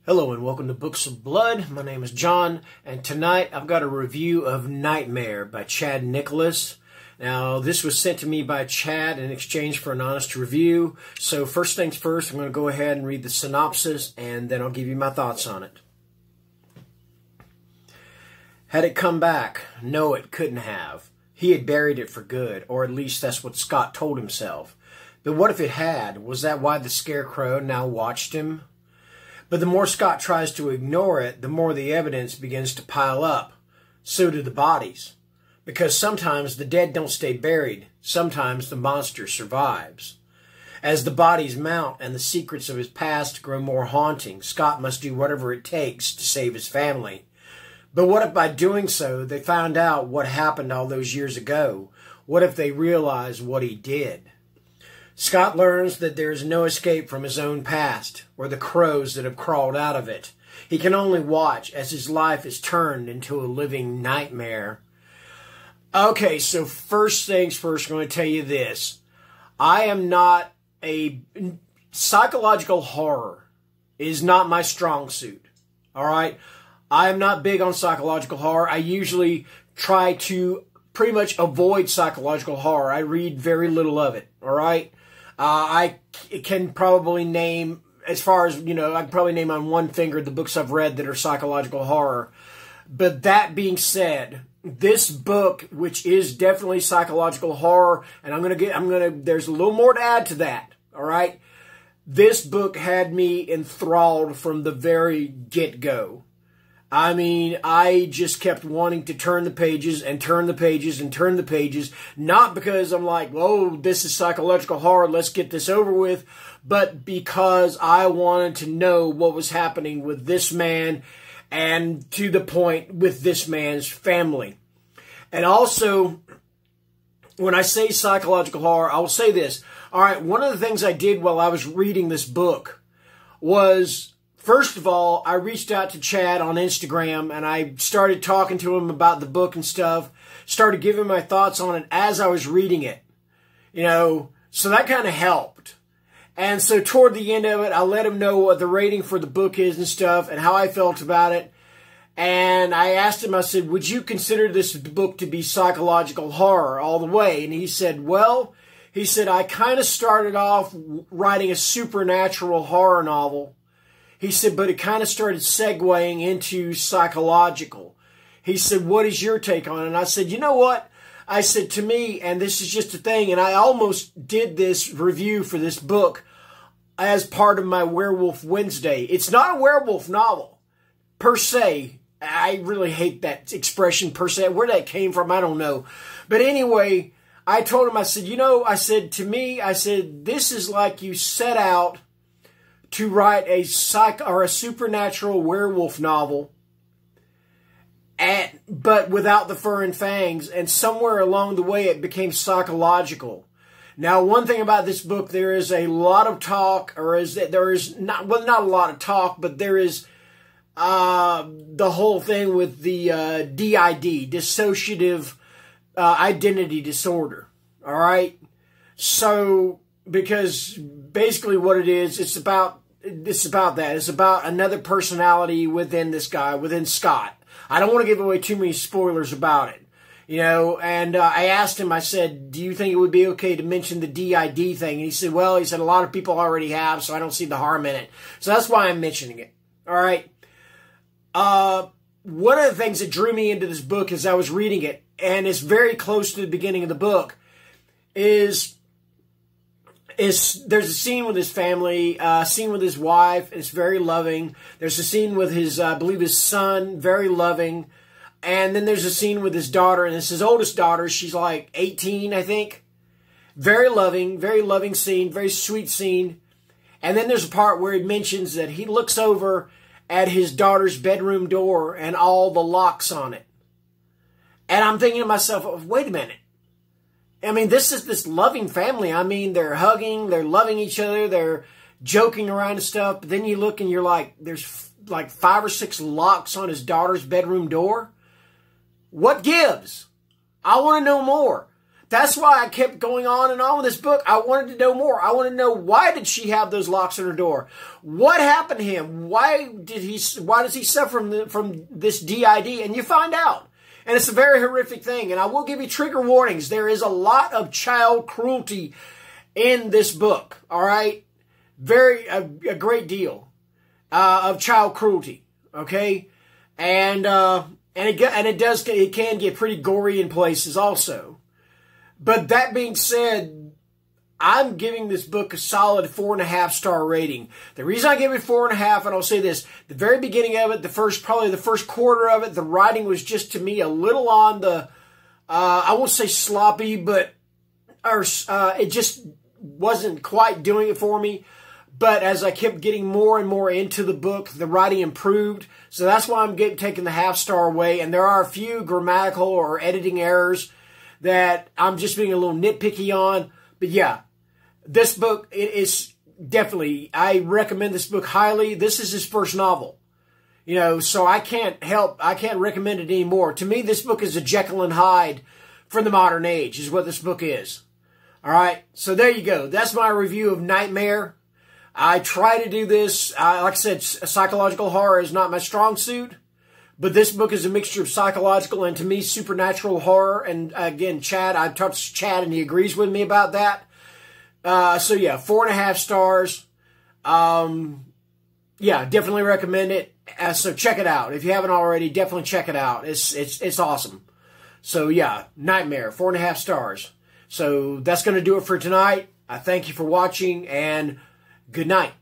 Hello and welcome to Books of Blood. My name is John, and tonight I've got a review of Nightmare by Chad Nicholas. Now, this was sent to me by Chad in exchange for an honest review. So first things first, I'm going to go ahead and read the synopsis, and then I'll give you my thoughts on it. Had it come back? No, it couldn't have. He had buried it for good, or at least that's what Scott told himself. But what if it had? Was that why the Scarecrow now watched him? But the more Scott tries to ignore it, the more the evidence begins to pile up. So do the bodies. Because sometimes the dead don't stay buried. Sometimes the monster survives. As the bodies mount and the secrets of his past grow more haunting, Scott must do whatever it takes to save his family. But what if by doing so, they found out what happened all those years ago? What if they realized what he did? Scott learns that there is no escape from his own past, or the crows that have crawled out of it. He can only watch as his life is turned into a living nightmare. Okay, so first things first, I'm going to tell you this. I am not psychological horror is not my strong suit. All right? I am not big on psychological horror. I usually try to pretty much avoid psychological horror. I read very little of it. All right? I can probably name, as far as, I can probably name on one finger the books I've read that are psychological horror. But that being said, this book, which is definitely psychological horror, and there's a little more to add to that, all right? This book had me enthralled from the very get-go. I mean, I just kept wanting to turn the pages and turn the pages and turn the pages, not because I'm like, oh, this is psychological horror, let's get this over with, but because I wanted to know what was happening with this man and to the point with this man's family. And also, when I say psychological horror, I will say this. All right, one of the things I did while I was reading this book was, first of all, I reached out to Chad on Instagram and I started talking to him about the book and stuff, started giving my thoughts on it as I was reading it, so that kind of helped. And so toward the end of it, I let him know what the rating for the book is and stuff and how I felt about it. And I asked him, I said, would you consider this book to be psychological horror all the way? And he said, I kind of started off writing a supernatural horror novel. He said, but it kind of started segueing into psychological. He said, what is your take on it? And I said, you know what? I said, to me, and this is just a thing, and I almost did this review for this book as part of my Werewolf Wednesday. It's not a werewolf novel, per se. I really hate that expression, per se. Where that came from, I don't know. But anyway, I told him, I said, to me, this is like you set out to write a supernatural werewolf novel, but without the fur and fangs, and somewhere along the way it became psychological. Now, one thing about this book, there is a lot of talk, not a lot of talk, but there is the whole thing with the DID, dissociative identity disorder. All right, so because basically what it is, it's about that. It's about another personality within this guy, within Scott. I don't want to give away too many spoilers about it, and I asked him, I said, do you think it would be okay to mention the DID thing? And he said, a lot of people already have, so I don't see the harm in it. So that's why I'm mentioning it. All right. One of the things that drew me into this book as I was reading it, and it's very close to the beginning of the book, is there's a scene with his family, a scene with his wife. It's very loving. There's a scene with his, I believe his son, very loving. And then there's a scene with his daughter, and it's his oldest daughter. She's like 18, I think. Very loving scene, very sweet scene. And then there's a part where he mentions that he looks over at his daughter's bedroom door and all the locks on it. And I'm thinking to myself, wait a minute. I mean, this is this loving family. I mean, they're hugging, they're loving each other, they're joking around and stuff. But then you look and you're like, there's like 5 or 6 locks on his daughter's bedroom door. What gives? I want to know more. That's why I kept going on and on with this book. I wanted to know more. I wanted to know, why did she have those locks on her door? What happened to him? Why does he suffer from this DID? And you find out. And it's a very horrific thing. And I will give you trigger warnings. There is a lot of child cruelty in this book. All right? A great deal of child cruelty. Okay? And it can get pretty gory in places also. But that being said, I'm giving this book a solid 4.5-star rating. The reason I give it 4.5, and I'll say this, the very beginning of it, probably the first quarter of it, the writing was just, to me, a little on the, I won't say sloppy, but it just wasn't quite doing it for me. But as I kept getting more and more into the book, the writing improved. So that's why I'm taking the 0.5-star away. And there are a few grammatical or editing errors that I'm just being a little nitpicky on. But yeah, this book, it is definitely, I recommend this book highly. This is his first novel. You know, so I can't recommend it anymore. To me, this book is a Jekyll and Hyde from the modern age, is what this book is. All right, so there you go. That's my review of Nightmare. I try to do this. Like I said, psychological horror is not my strong suit. But this book is a mixture of psychological and, to me, supernatural horror. And again, I've talked to Chad and he agrees with me about that. So yeah, 4.5 stars. Yeah, definitely recommend it. So check it out. If you haven't already, definitely check it out. It's awesome. So yeah, Nightmare, 4.5 stars. So that's going to do it for tonight. I thank you for watching, and good night.